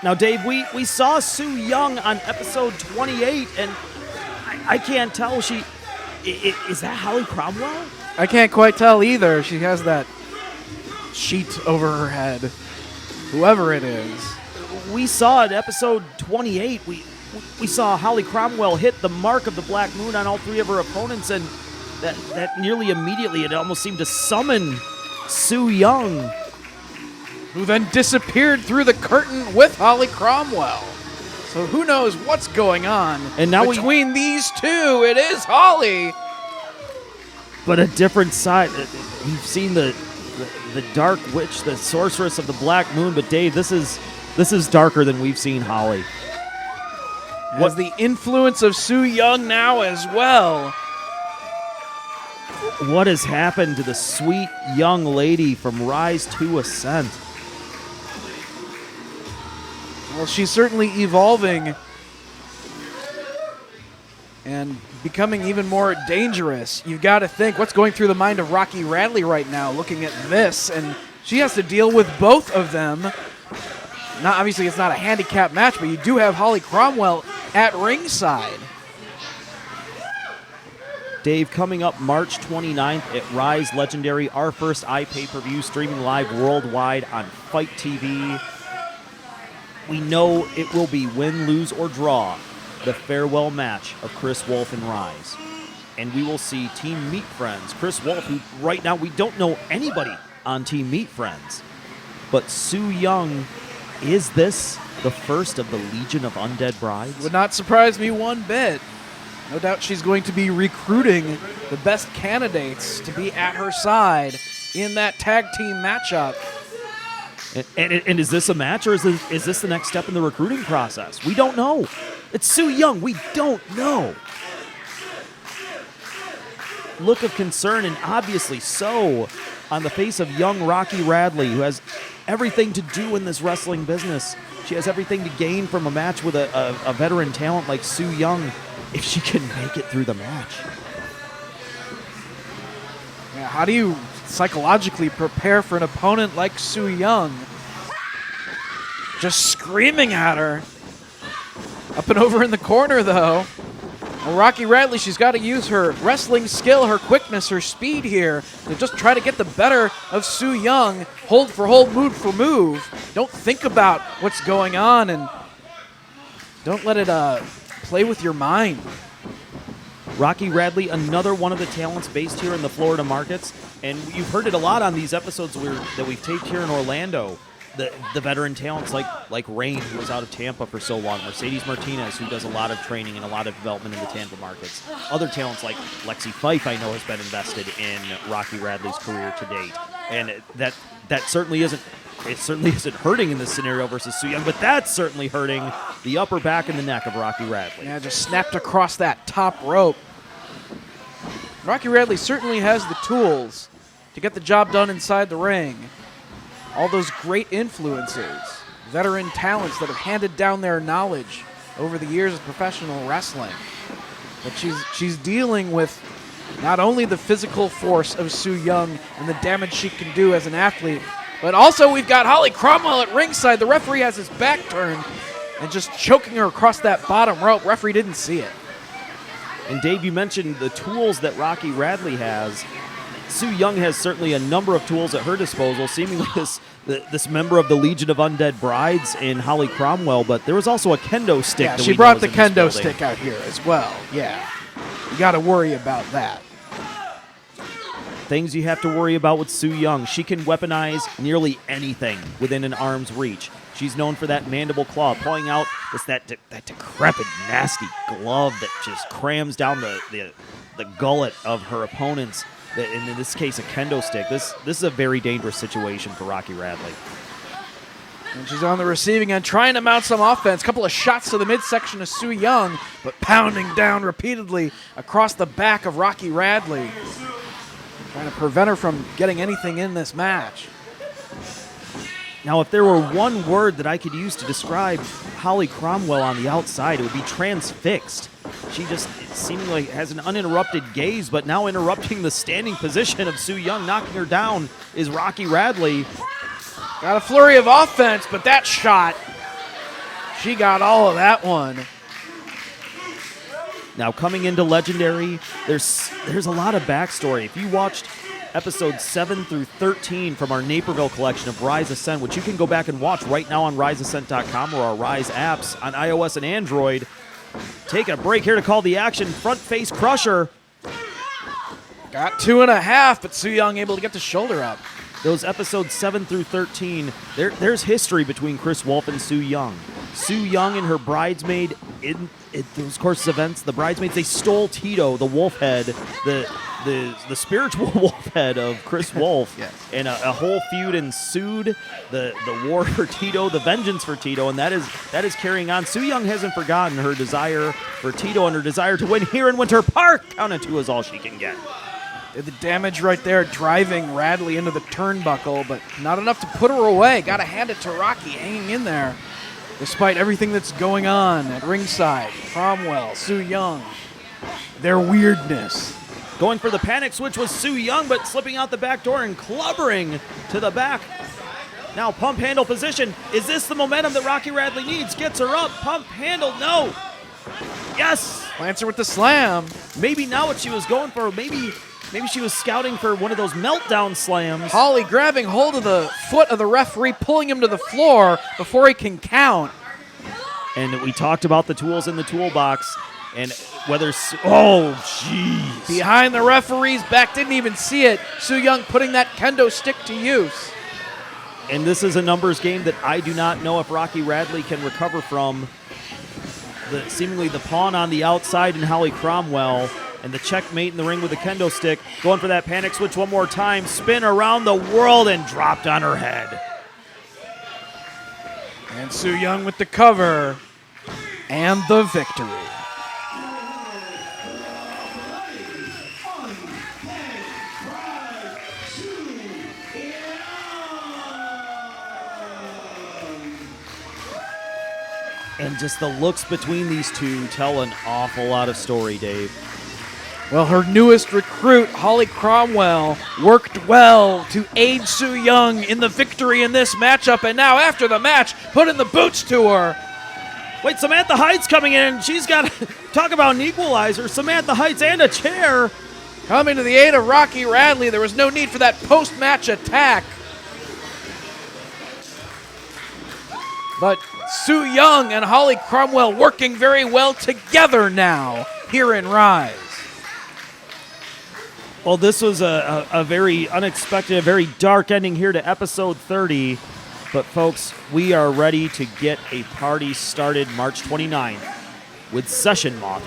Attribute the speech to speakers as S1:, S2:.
S1: Now, Dave, we saw Su Yung on episode 28, and I can't tell. Is that Holly Cromwell?
S2: I can't quite tell either. She has that sheet over her head. Whoever it is.
S1: We saw in episode 28, we saw Holly Cromwell hit the mark of the Black Moon on all three of her opponents, and that nearly immediately, it almost seemed to summon Su Yung,
S2: who then disappeared through the curtain with Holly Cromwell. So who knows what's going on
S1: and now
S2: between these two. It is Holly.
S1: But a different side. We've seen the Dark Witch, the Sorceress of the Black Moon, but Dave, this is darker than we've seen Holly.
S2: What's the influence of Su Yung now as well?
S1: What has happened to the sweet young lady from Rise to Ascent?
S2: Well, she's certainly evolving and becoming even more dangerous. You've got to think what's going through the mind of Rocky Radley right now looking at this, and she has to deal with both of them. Obviously, it's not a handicap match, but you do have Holly Cromwell at ringside.
S1: Dave, coming up March 29th at Rise Legendary, our first iPay-per-view streaming live worldwide on Fight TV. We know it will be win, lose, or draw, the farewell match of Kris Wolf and Rise. And we will see Team Meat Friends, Kris Wolf, who right now we don't know anybody on Team Meat Friends. But Su Yung, is this the first of the Legion of Undead Brides?
S2: Would not surprise me one bit. No doubt she's going to be recruiting the best candidates to be at her side in that tag team matchup.
S1: And is this a match, or is this the next step in the recruiting process? We don't know. It's Su Yung. We don't know. Look of concern, and obviously so, on the face of young Rocky Radley, who has everything to do in this wrestling business. She has everything to gain from a match with a veteran talent like Su Yung, if she can make it through the match.
S2: Yeah, how do you psychologically prepare for an opponent like Su Yung? Just screaming at her. Up and over in the corner, though. Well, Rocky Radley, she's got to use her wrestling skill, her quickness, her speed here to just try to get the better of Su Yung. Hold for hold, move for move. Don't think about what's going on, and don't let it play with your mind.
S1: Rocky Radley, another one of the talents based here in the Florida markets, and you've heard it a lot on these episodes that we've taped here in Orlando. The veteran talents like Rain, who was out of Tampa for so long, Mercedes Martinez, who does a lot of training and a lot of development in the Tampa markets. Other talents like Lexi Fife, I know, has been invested in Rocky Radley's career to date, and that certainly isn't. It certainly isn't hurting in this scenario versus Su Yung, but that's certainly hurting the upper back and the neck of Rocky Radley.
S2: Yeah, just snapped across that top rope. Rocky Radley certainly has the tools to get the job done inside the ring. All those great influences, veteran talents that have handed down their knowledge over the years of professional wrestling. But she's dealing with not only the physical force of Su Yung and the damage she can do as an athlete, but also we've got Holly Cromwell at ringside. The referee has his back turned and just choking her across that bottom rope. Referee didn't see it.
S1: And Dave, you mentioned the tools that Rocky Radley has. Su Yung has certainly a number of tools at her disposal, seemingly this member of the Legion of Undead Brides in Holly Cromwell, but there was also a kendo stick.
S2: Yeah, she brought the kendo stick out here as well. Yeah, you got to worry about that.
S1: Things you have to worry about with Su Yung. She can weaponize nearly anything within an arm's reach. She's known for that mandible claw, pulling out that decrepit, nasty glove that just crams down the gullet of her opponents. In this case, a kendo stick. This is a very dangerous situation for Rocky Radley.
S2: And she's on the receiving end, trying to mount some offense. Couple of shots to the midsection of Su Yung, but pounding down repeatedly across the back of Rocky Radley, trying to prevent her from getting anything in this match.
S1: Now, if there were one word that I could use to describe Holly Cromwell on the outside, it would be transfixed. She just seemingly has an uninterrupted gaze, but now interrupting the standing position of Su Yung, knocking her down, is Rocky Radley.
S2: Got a flurry of offense, but that shot She got all of that one.
S1: Now, coming into Legendary, there's a lot of backstory. If you watched episodes 7 through 13 from our Naperville collection of Rise Ascent, which you can go back and watch right now on RiseAscent.com or our Rise apps on iOS and Android. Take a break here to call the action. Front face crusher.
S2: Got 2.5, but Su Yung able to get the shoulder up.
S1: Those episodes 7 through 13, there's history between Kris Wolf and Su Yung. Su Yung and her bridesmaid, in those course events, the bridesmaids, they stole Tito, the wolf head, the spiritual wolf head of Kris Wolf,
S2: Yes.
S1: and a whole feud ensued, the war for Tito, the vengeance for Tito, and that is carrying on. Su Yung hasn't forgotten her desire for Tito and her desire to win here in Winter Park. Count of 2 is all she can get.
S2: Did the damage right there, driving Radley into the turnbuckle, but not enough to put her away. Got to hand it to Rocky, hanging in there, despite everything that's going on at ringside. Cromwell, Su Yung, their weirdness.
S1: Going for the panic switch was Su Yung, but slipping out the back door and clubbering to the back. Now pump handle position. Is this the momentum that Rocky Radley needs? Gets her up. Pump handle. No. Yes.
S2: Lancer with the slam.
S1: Maybe not what she was going for. Maybe she was scouting for one of those meltdown slams.
S2: Holly grabbing hold of the foot of the referee, pulling him to the floor before he can count.
S1: And we talked about the tools in the toolbox and whether... Oh, jeez.
S2: Behind the referee's back, didn't even see it. Su Yung putting that kendo stick to use.
S1: And this is a numbers game that I do not know if Rocky Radley can recover from. Seemingly the pawn on the outside and Holly Cromwell, and the checkmate in the ring with the kendo stick. Going for that panic switch one more time. Spin around the world and dropped on her head.
S2: And Su Yung with the cover and the victory.
S1: And just the looks between these two tell an awful lot of story, Dave.
S2: Well, her newest recruit, Holly Cromwell, worked well to aid Su Yung in the victory in this matchup, and now after the match, put in the boots to her.
S1: Wait, Samantha Heights coming in. She's got, talk about an equalizer, Samantha Heights and a chair.
S2: Coming to the aid of Rocky Radley, there was no need for that post-match attack. But Su Yung and Holly Cromwell working very well together now here in Rise.
S1: Well, this was a very unexpected, a very dark ending here to episode 30. But, folks, we are ready to get a party started March 29th with Session Moth.